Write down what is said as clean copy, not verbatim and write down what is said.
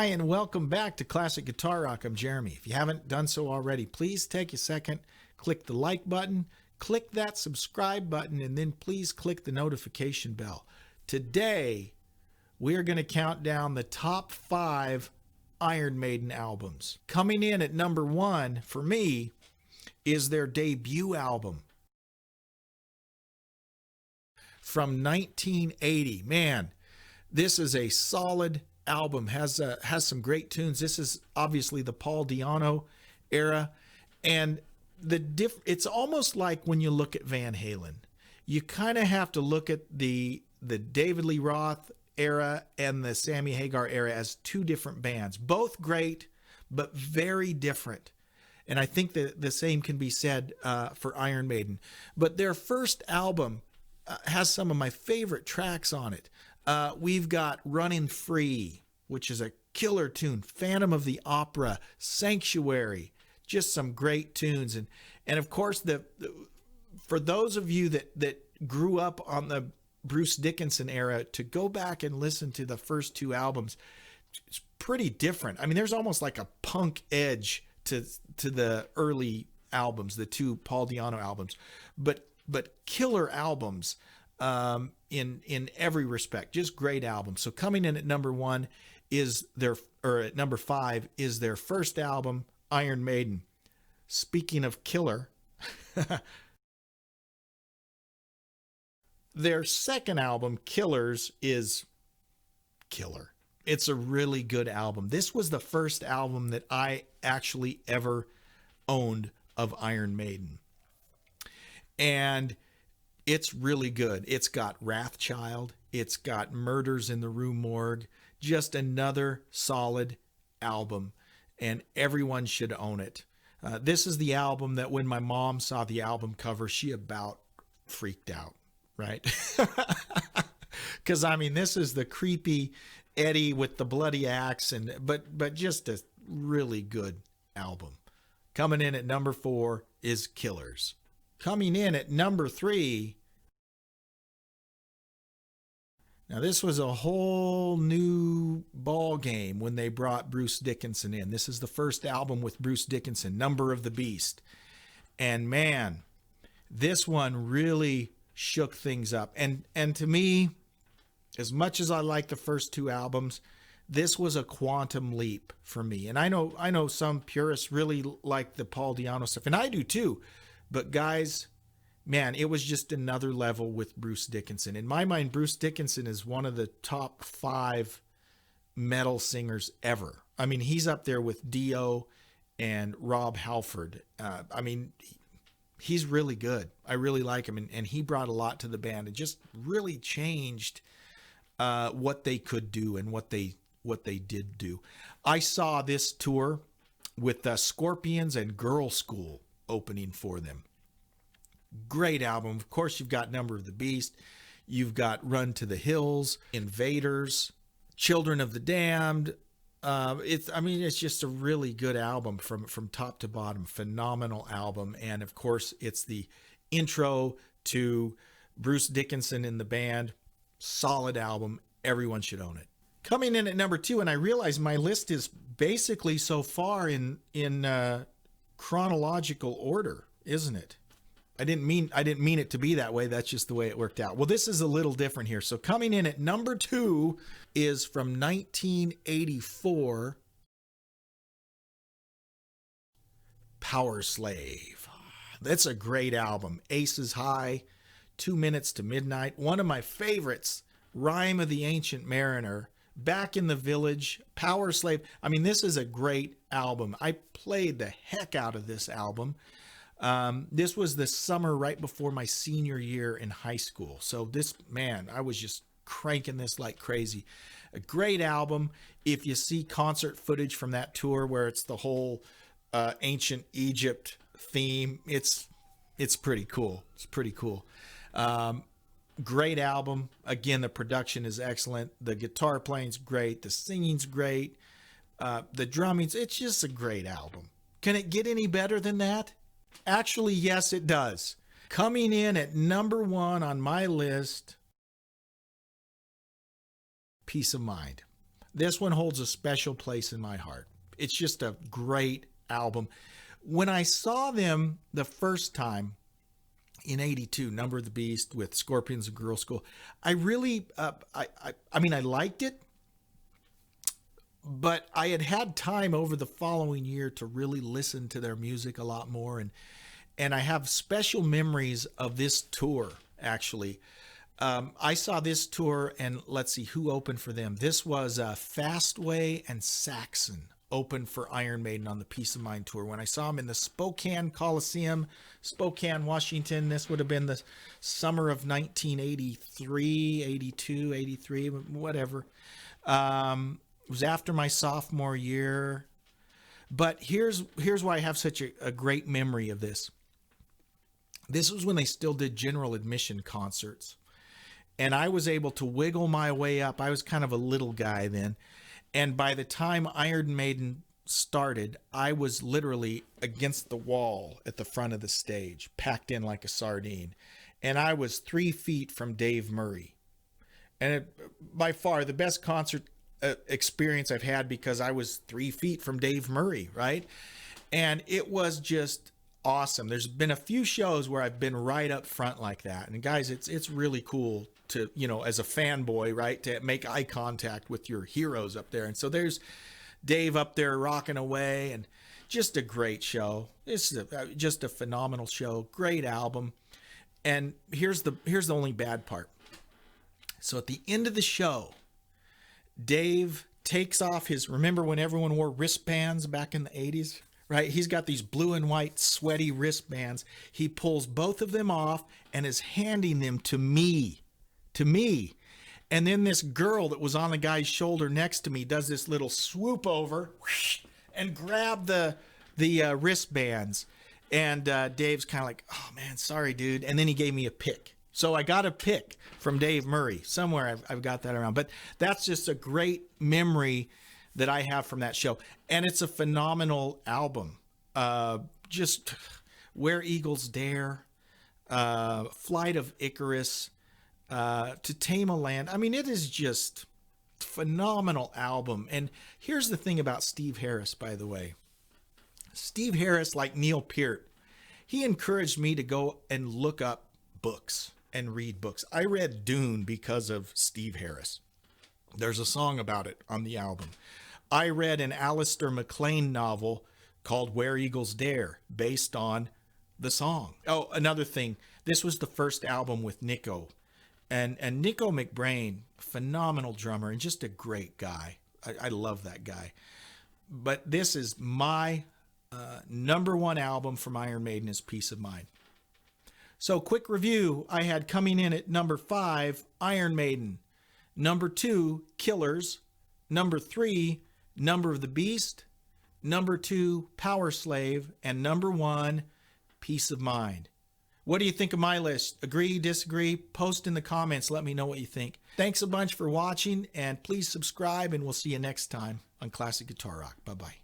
Hi, and welcome back to Classic Guitar Rock. I'm Jeremy. If you haven't done so already, please take a second, click the like button, click that subscribe button, and then please click the notification bell. Today, we are going to count down the top 5 Iron Maiden albums. Coming in at number 1 for me is their debut album from 1980. Man, this is a solid album, has some great tunes. This is obviously the Paul Di'Anno era, and it's almost like when you look at Van Halen, you kind of have to look at the David Lee Roth era and the Sammy Hagar era as two different bands, both great but very different. And I think that the same can be said for Iron Maiden. But their first album has some of my favorite tracks on it. We've got Runnin' Free, which is a killer tune. Phantom of the Opera, Sanctuary, just some great tunes. And of course, for those of you that grew up on the Bruce Dickinson era, to go back and listen to the first two albums, it's pretty different. I mean, there's almost like a punk edge to the early albums, the two Paul Di'Anno albums, but killer albums in every respect, just great albums. So coming in at number 1 at number 5 is their first album, Iron Maiden. Speaking of killer, their second album, Killers, is killer. It's a really good album. This was the first album that I actually ever owned of Iron Maiden. And it's really good. It's got Wrathchild. It's got Murders in the Rue Morgue. Just another solid album, and everyone should own it. This is the album that when my mom saw the album cover, she about freaked out, right? Because, I mean, this is the creepy Eddie with the bloody axe, but just a really good album. Coming in at number 4 is Killers. Coming in at number 3, now this was a whole new ball game when they brought Bruce Dickinson in. This is the first album with Bruce Dickinson, Number of the Beast. And man, this one really shook things up. And to me, as much as I like the first two albums, this was a quantum leap for me. And I know some purists really like the Paul Di'Anno stuff, and I do too. But guys, man, it was just another level with Bruce Dickinson. In my mind, Bruce Dickinson is one of the top 5 metal singers ever. I mean, he's up there with Dio and Rob Halford. I mean, he's really good. I really like him, and he brought a lot to the band and just really changed what they could do and what they did do. I saw this tour with Scorpions and Girl School opening for them. Great album. Of course, you've got Number of the Beast. You've got Run to the Hills, Invaders, Children of the Damned. It's just a really good album from top to bottom. Phenomenal album. And of course, it's the intro to Bruce Dickinson in the band. Solid album. Everyone should own it. Coming in at number 2, and I realize my list is basically so far in chronological order, isn't it? I didn't mean it to be that way. That's just the way it worked out. Well, this is a little different here. So coming in at number 2 is from 1984, Power Slave. That's a great album. Aces High, 2 Minutes to Midnight. One of my favorites, Rhyme of the Ancient Mariner, Back in the Village, Power Slave. I mean, this is a great album. I played the heck out of this album. This was the summer right before my senior year in high school. So I was just cranking this like crazy. A great album. If you see concert footage from that tour where it's the whole ancient Egypt theme, it's pretty cool. It's pretty cool. Great album. Again, the production is excellent. The guitar playing's great. The singing's great. The drumming's, it's just a great album. Can it get any better than that? Actually, yes, it does. Coming in at number 1 on my list, Peace of Mind. this one holds a special place in my heart. It's just a great album. When I saw them the first time in '82, Number of the Beast with Scorpions and Girl School, I really, I mean, I liked it, but I had time over the following year to really listen to their music a lot more. And I have special memories of this tour, actually. I saw this tour, and let's see who opened for them. This was Fastway and Saxon opened for Iron Maiden on the Peace of Mind tour. When I saw them in the Spokane Coliseum, Spokane, Washington, this would have been the summer of 1983, 82, 83, whatever. It was after my sophomore year. But here's why I have such a great memory of this. This was when they still did general admission concerts. And I was able to wiggle my way up. I was kind of a little guy then. And by the time Iron Maiden started, I was literally against the wall at the front of the stage, packed in like a sardine. And I was 3 feet from Dave Murray. And by far the best concert experience I've had, because I was 3 feet from Dave Murray, right? And it was just awesome. There's been a few shows where I've been right up front like that. And guys, it's really cool to, you know, as a fanboy, right, to make eye contact with your heroes up there. And so there's Dave up there rocking away, and just a great show. It's just a phenomenal show. Great album. And here's the only bad part. So at the end of the show, Dave takes off his, remember when everyone wore wristbands back in the 80s? Right? He's got these blue and white sweaty wristbands. He pulls both of them off and is handing them to me. And then this girl that was on the guy's shoulder next to me does this little swoop over and grab the wristbands. And Dave's kind of like, oh man, sorry, dude. And then he gave me a pick. So I got a pick from Dave Murray. Somewhere I've got that around. But that's just a great memory that I have from that show. And it's a phenomenal album. Just Where Eagles Dare, Flight of Icarus, To Tame a Land. I mean, it is just a phenomenal album. And here's the thing about Steve Harris, by the way. Steve Harris, like Neil Peart, he encouraged me to go and look up books and read books. I read Dune because of Steve Harris. There's a song about it on the album. I read an Alistair MacLean novel called Where Eagles Dare, based on the song. Oh, another thing. This was the first album with Nico. And Nico McBrain, phenomenal drummer and just a great guy. I love that guy. But this is my number one album from Iron Maiden, is Peace of Mind. So quick review. I had coming in at number 5, Iron Maiden. Number 2, Killers. Number 3, Number of the Beast. Number 2, Power Slave. And number 1, Peace of Mind. What do you think of my list? Agree, disagree? Post in the comments. Let me know what you think. Thanks a bunch for watching, and please subscribe, and we'll see you next time on Classic Guitar Rock. Bye-bye.